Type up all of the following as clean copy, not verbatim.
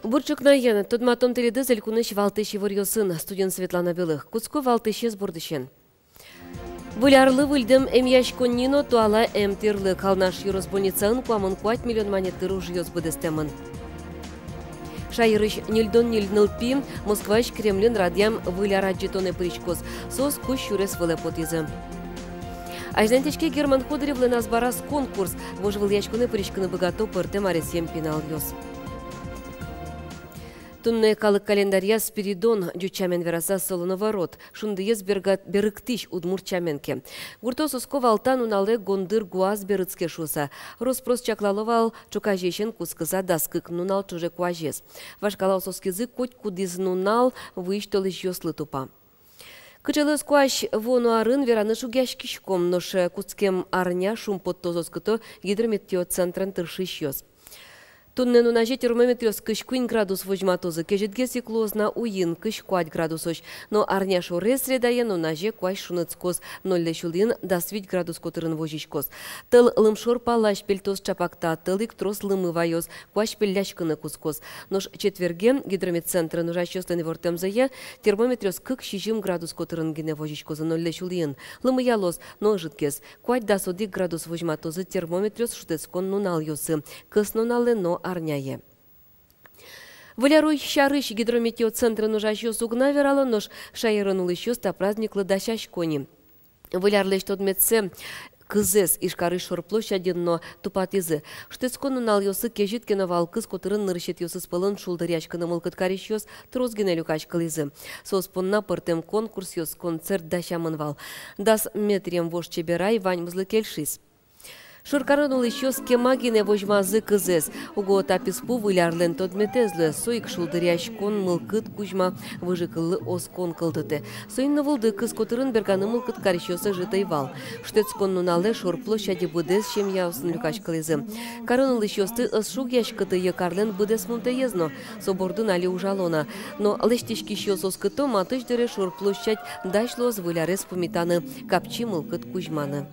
Бурчукна ен, тодматом теледы зелькуныш валтыши варьосын, студент Светлана Белых. Куцко валтыши сбордышен. Вылярлы выльдым эмьяш коннино туала эмтирлы калнаш юросбольницаын куамын 4 миллион монеттыр ужьёс быдыстемын. Шайрыш нильдон нильнылпи, Москваш Кремлин радиям выляра жетоны причкоз, сос куш юрес вылепотизы. Ажнантечке Герман Ходыревлы назбарас конкурс, вожвыл яшкуны причканы богато пыртем аресем пенал ёс. Тунны калык календарья Спиридон дючамен вераса солоноворот, шундыез берыктиш удмурчаменке. Гурто соско валтан унале гондыр гуаз берыцке шуса. Роспрос чаклаловал чукажешен кускыза даскык нунал чуже куажес. Вашкалау соскизы коть кудиз нунал выштолыш ёслы тупа. Кычылы скуаш вону арын вераны шугяш кишком, ноше куцкем арня шум под тозоското гидрометеоцентрен тыршиш ёс. Тунне нунаже термометрёс кышкуин градус вожматозы, кежетге циклозна уин кыш 4 градусош, но арня шоре средае нунаже куаш шуныцкоз 0 шулин да 8 градус котырын вожишкоз. Тыл лымшор палаш пельтоз чапакта, тыл ikтрос лымывайоз, куаш пелляшкыны кускоз. Нош четверге гидрометцентры нужащёслен вортемзае термометрёс кык 6 градус котырын гине вожишкозы 0 шулин. Лымыялоз, но жыткез, 4 да 1 градус вожматозы термометрёс шутецкон нунал ёсы. Кыс нунале, но арняе. Валяруй шарыш гидрометеоцентры нужащу сугна верало, нож шайырынулы щёста праздниклы дащащ кони. Валярлыш тодметсе кызес ишкары шорплощаден, но тупатизы. Штецкон нунал ёсы кежиткена валкыз котырын нырышет ёсы спылын шулдырячканы мылкыткариш ёс трозгене люкачкализы. Соспонна пыртем конкурс ёс концерт дащамын вал. Дас метрием вож чеберай вань мызлы кельшис. Шуркарынул еще скемагине вожмазы кызес. Уго таписпу вылярлен тодметезлы. Соик шулдыряш кон мылкыт кужма выжыкылы оскон кылдыты. Соинны вылды кыз котырын берганы мылкыт карищосы жытай вал. Штецкон нунале шорплощади будес чем яусын люкаш кылызы. Карынул ищёсты ысшуг яшкыты якарлен будес мунтеезно. Собордын али ужалона. Но лештишки щёсос кыто матыш дыре шорплощадь дашлоз вылярес пумитаны капчи мылкыт кужманы.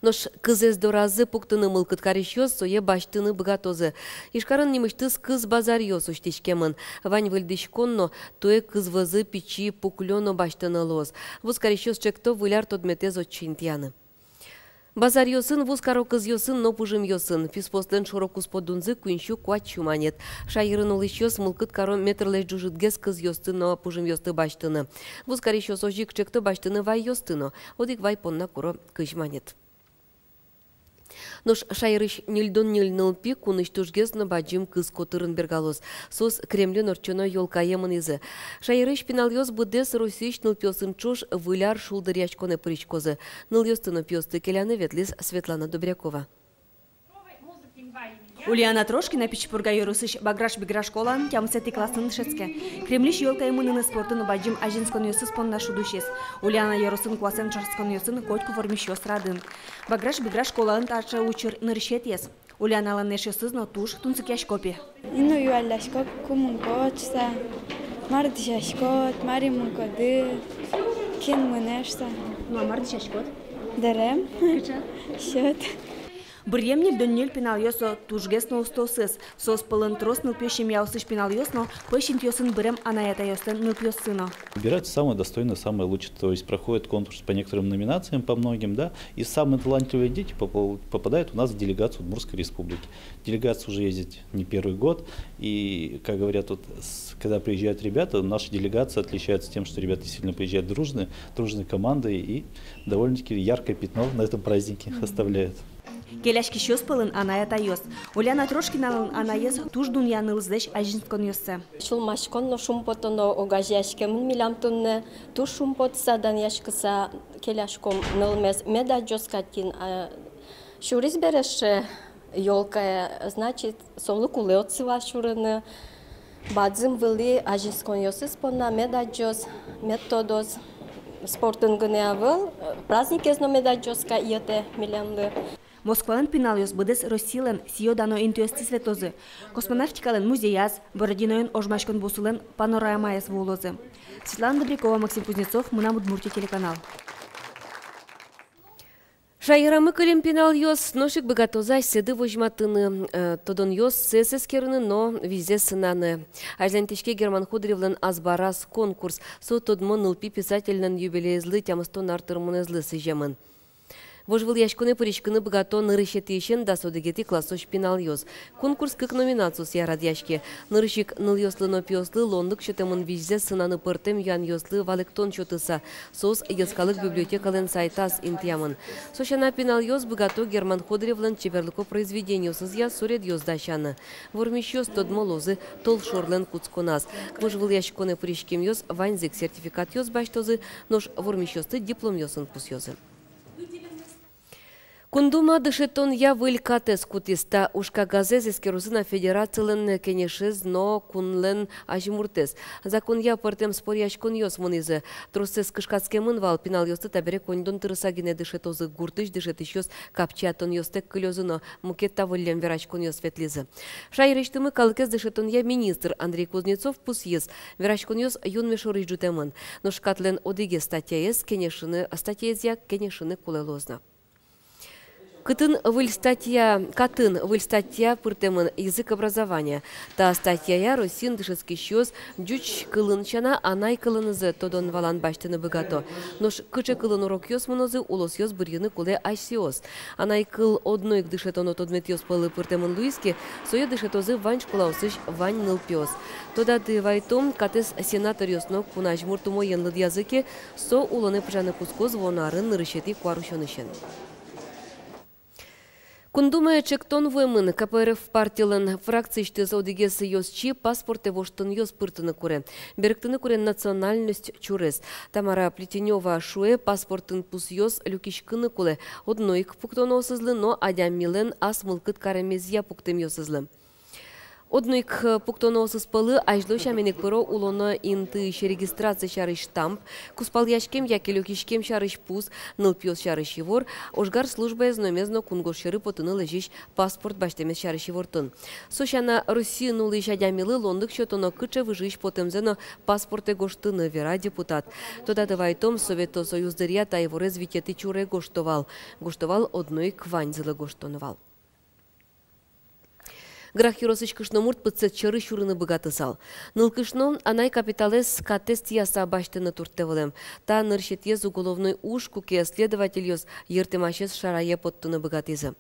Нош кызез доразы пуктыны мылкыт карищёс, сое баштыны богатозы. Ишкарын немыштыз кыз базар ёс уштишкемын. Вань выльдыш конно, туе кыз вызы пичи пуклёно баштыны лоз. Вуз карищёс чекто выляр тодметез отчинтяны. Базар ёсын, вуз каро кыз ёсын, но пужым ёсын. Физпостен шорокус подунзы куинщу куачу манет. Шайырынул ищёс мылкыт каро метрлеш джужитгез кыз ёсты, но пужым ёсты баштыны. Вуз карищёс ожик чекто баштыны вай ёстыно. Одик вай понна куро кыш манет. Нош шайрыш нильдон нильнылпи куныш тужгезно баджим кыз котырын бергалоз. Сос Кремлин орчоно ёлкаемын изы. Шайрыш пинал ёс будес русиш нылпёсын чуш выляр шулдырячконе причкозы. Ныл ёстыны пёсты келяны ветлис Светлана Добрякова. Ульяна Трошкина Пичпурга юрусыш баграш-биграш колан тямсети классын шецке. Кремлиш ёлкаемынын спортын баджим ажинскон ёсы спонна шудушес. Ульяна юрусын классен чарскон ёсын котку формиш ёс радын. Баграш-биграш колан тарча учыр ныршет ес. Ульяна ланеш ёсыз но туш тунцык яшкопи. Ину юалляшкоп кумун кочса, мардишашкот, маримун коды, кен мынешса. Ну а мардишашкот? Дарем. Счет. Бұрремнел дөннел пенал ёсо тужгесно устосыз. Сос пылын трос нылпёшем яусыш пенал ёсно, пэшин ёсын бырем анаята ёстен нылпёсыно. Выбираются самые достойные, самые лучшие. То есть проходит конкурс по некоторым номинациям, по многим, да. И самые талантливые дети попадают у нас в делегацию Удмуртской республики. Делегация уже ездит не первый год. И, как говорят, вот, когда приезжают ребята, наша делегация отличается тем, что ребята действительно приезжают дружной командой и довольно-таки яркое пятно на этом празднике оставляют. Келяшки щёс пылын анаята ёс. Ульяна Трошкиналын анаез туш дуньяны лздеш ажинскон ёссе. Шулмашкон но шумпотоно огажяшкемын милямтунне туш шумпотса даняшкыса келяшком нылмес меда джоскатин. Шурис береше ёлкая, значит, солы кулы отсыва шурыны. Бадзым вылы ажинскон ёсы спонна меда джос методоз. Спортын гынеавыл, праздник езно меда джоска йоте милямды. Москвалын пинал ёс быдес Россилен сио дано интуэсти светозы. Космонавтикален музеяз, Бородиноен ожмашкон бусулен панорамаяс вулозы. Светлана Добрякова, Максим Кузнецов, Мунам Удмуртия телеканал. Шайрамы кылем пенал йос, ношик богатозай седы вожматыны, тодон йос сесескерны, но визе сынаны. Айзантешке Герман Ходыревлен азбарас конкурс, со тодмон нылпи писательнен юбилейзлы тямыстон артырмынызлы сыжемын. Вожвыл яшкуны поричкыны богато нырыщетишен да содегети классоч пенал йос. Конкурс как номинацию ярад яшке. Нырыщик ныл йослы но пьослы лондык шетемын визе сынаны пыртем ян йослы валектон чотыса. Сос йоскалык библиотекален сайтас интиямын. Сошана пенал йос богато Герман Ходыревлен чеберлыко произведению сызя суред йоздащаны. Вормищ йос тодмолозы тол шорлен куцконас. Вожвыл яшкуны поричкем йос ванзик сертификат йос баштозы, нож вормищ йосты диплом йосын пус йозы. Кундума дышетон я вылькатес кутиста ушка газез эскерусына федерациялен кенешез, но кунлен ажимуртес. Закон я портем споряш кун йос мунизы. Тросес кышкацкемын вал пинал йосты табере кондон тырысагине дышетозы гуртыш дышетыш йос капчатон йостек кылёзыно мукетта выллем верач кун йос ветлизы. Шайрештымы калкез дышетон я министр Андрей Кузнецов пус ез. Верач кун йос юн мешорыш джутемын. Но шкатлен одиге статья ез кенешыны кулелозна. Катын выль статья пыртемын язык образования. Та статья я росин дышецкий щёс дюч кылынчана анай кылынызы тодон валан баштыны богато. Нож кыче кылын урок ёс монозы улос ёс бұрйыны куле айсиос. Анай кыл однойк дышетоно тодмет ёс пылы пыртемын луиски, сое дышетозы вань школаусыш вань ныл пёс. Тода ты вайтом катес сенатор ёсно кунаж муртумо янлыд языке со улоны пжаны кускоз вонарын нырышети куарушонышен. Кундумая чектон вымын КПРФ партиялын фракцийшты заудегесі йосчи паспорты воштын йос пыртыны куре. Беріктіні куре национальность чурес. Тамара Плетенева шуе паспортын пус йос люкишкыны куле. Однойк пуктон осызлы, но адям милен ас мылкыт каремезия пуктым йосызлы. Однойк пуктоносыз пылы ажлы шаменек пыро улоно интыш регистрация шарыш штамп, куспал яшкем яки люкишкем шарыш пус, нылпьос шарыш евор, ожгар служба зномезно кунгош шары потыны лежиш паспорт баштемес шарыш евортын. Сошана Руси нулы шадямилы лондык шотоно кыче выжиш потемзено паспорты гоштыны вера депутат. Тода давайтом Совето Союздыря та его развитие чуре гоштовал. Гоштовал однойк ванзылы гоштонывал. Грах юросыч кышномурт пыцет чыры шурыны богаты сал. Ныл кышном анай капиталес катест яса баштыны туртевылем. Та нырщет ез уголовной уж куке следователь ез ертемашес шарае подтыны богатызы.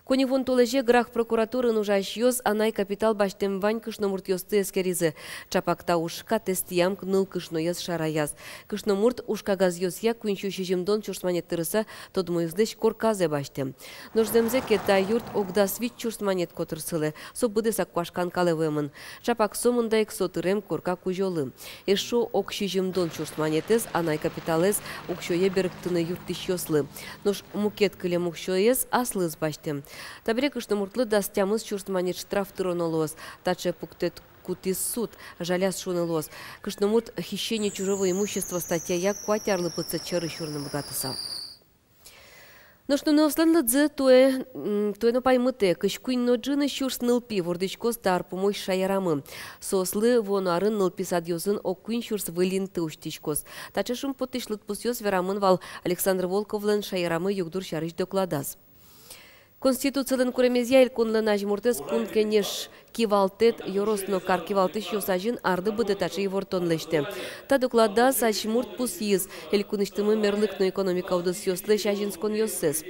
Коневон толеже грах прокуратуры нужаш йоз анай капитал баштем вань кышномурт йосты эскеризы. Чапакта ушка тестиям ныл кышно ез шараяз. Кышномурт ушка газ йоз я куинчу шижимдон чурсманет тырыса тодмоиздыш корказе баштем. Нождемзе кета юрт огдас вич чурсманет котырсылы. Со быды саквашкан калевемын. Чапак сомындайк сотырем корка кужолы. Эшо ок шижимдон чурсманетез анай капиталез укшое беріктыны юртыш йослы. Нож мукет кылем укшоез аслыз баштем. Табре кышномуртлы дастямыз чурсманет штраф тыронолоз, таче пуктет кутис суд, жаляс шунолоз. Кышномурт хищение чужого имущества статья я кватярлы пыца чары чурным богатыса. Но что на усланлы дзе туэ на паймыте, кышкуин но джины чурс нылпи, вордычко стар помощь шаярамы. Сослы вонарын нылпи садьозын оккуин чурс вылин тыуштичкос. Таче шум потышлыт пусьёс верамын вал Александр Волковлен шаярамы югдур шарыш докладаз. Конституциялен куремезия илконлы нажмуртес кун кенеш кивалтет йоросно кар кивалтыш йосажин арды быдетачы евортон леште. Та доклада сачмурт пус yiz илкуныштымы мерлыкно экономика удыс йослы шажинскон йоссес.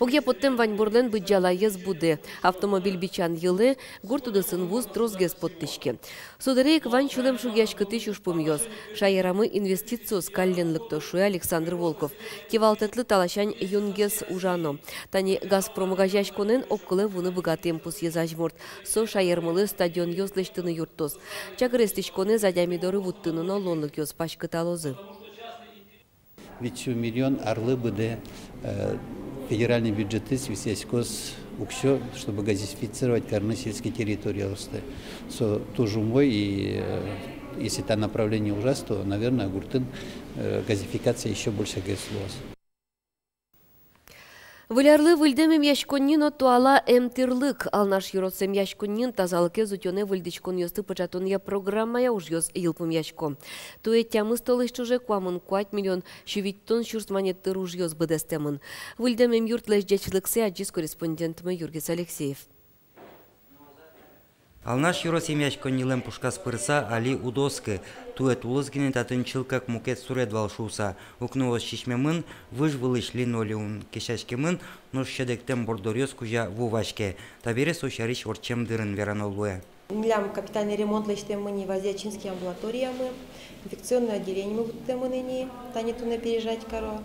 Огья поттем вань бурлен быджала ез буде. Автомобиль бичан йылы гуртудысын вуз трозгез поттышке. Сударейк вань чулем шугяшкы тыш ушпум йоз. Шайерамы инвестициос калленлык тошуя Александр Волков. Кивалтетлы талашань юнгез ужано. Тани Газпром гажашконен оккылы вуны богатым пус езажмурт. Со шайермылы стадион йозлештыны юртос. Чагрестышконе задямидоры вуттыны нолонлык йоз пашкыталозы. Ведь миллион орлы буде федеральный бюджет свисяськос уксё, чтобы газифицировать корны сельские территории роста. Со тоже мой, и если это направление ужас, то, наверное, гуртын газификация еще больше гэслос. Вылярлы выльдемем яшконнин туала эмтирлык. Алнаш юросем яшконнин тазалыке зутёне выльдичкон ёсты пачатонья программая уж ёс йылпым яшко. Туэ тямы столыш чуже куамын 4 миллион шевиттон шурсманетты руж ёс быдестемын. Выльдемем юрт лэждечлыксе аджис корреспондентмы Юргис Алексеев. Алнаш юросем яшконнилем пушкас пырса али удоскы. Туэт улызгинен татынчыл как мукет суредвал шуса. Укнулось шишмемын, выжвылыш линолеум кешашкемын, нож щедектем бордорёс кужа вувашке. Табере сошариш орчем дырын веранолуэ. Милям капитальный ремонт лечтемыни вазячинские амбулатории инфекционное отделение мы будем танету на пережать коро.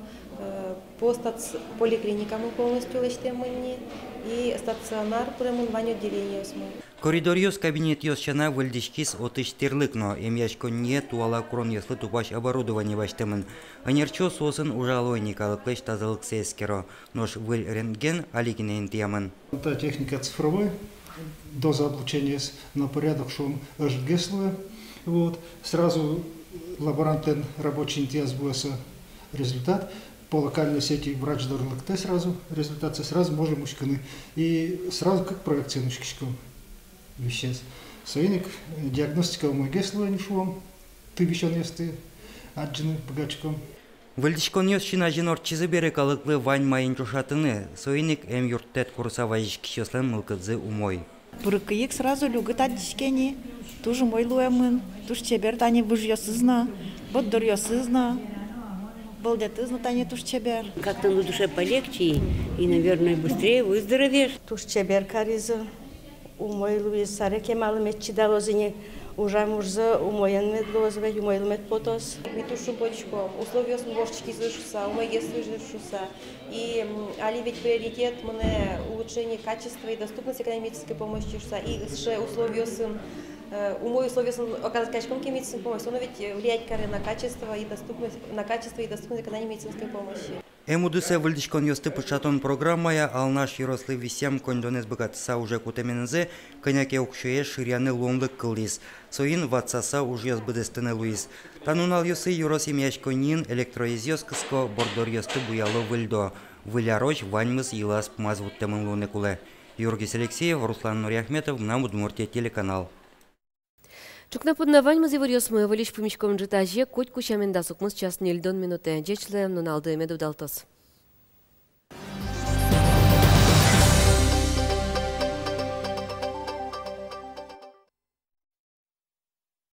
Поликлиника мы полностью лечтемыни и стационар премын вань отделение осмы. Коридорьёс кабинет ёсчана выльдишкис отыштерлыкно, эмяшконне туала крон яслы тупаш оборудование баштемын. Анерчо сосын ужалойникалыклыш тазалык сескеро, нож выль рентген алигинен тиямын. Это техника цифровой, доза облучения на порядок шум ЖГСЛ. Вот. Сразу лаборантен рабочий интиаз результат. По локальной сети врач дорлыкте сразу результат, сразу можем мушканы. И сразу как проекция мушкишком веществ. Союзник диагностика мой гесло не шум, ты вещен есть аджины богачком. Выльдишкон ёсчина жинор чизыбере калыклы вань майын чушатыны. Союзник эм юрттет курса вайышкишеслен мылкыдзы умой. Пурыкыйык сразу люгыт адишкени, туж мой луэмын, туж чебер тани выжьёсызна, боддорьёсызна. Балдятызна тани туж чебер. Как-то на душе полегче и, наверное, быстрее выздоровеешь. Туж чебер каризы, умой луиз сареке малымет чидалозыне, ужам ужзы, умоян мед лозве, умой лмет потос. Митушу бочко, условия сборщики зашуса, умой если зашуса. И али ведь приоритет мне улучшение качества и доступности экономической помощи, и условия сын. Умой условия оказать качеством медицинской помощи, но ведь влиять на качество и доступность оказания медицинской помощи. Эмудысе выльдишкон ёсты пычатон программая, алнаш юрослы висям кондонез богатса уже кутемензе, коняке укшуе ширяны лонлык кылдис. Соин ватсаса уж ёс быдестыны луиз. Танунал ёсы юрос имяшконин электроиз ёскыско бордор ёсты буялы выльдо. Выляроч ваньмыз илас пмазвут темын луны куле. Юргис Алексеев, Руслан Нуриахметов, на Удмуртия телеканал. Чукна поднавань мазивор ёсмы вылиш помещком джитаже, коть кучамен дасукмыз час нельдон минуты. Джечле, но налды меду далтос.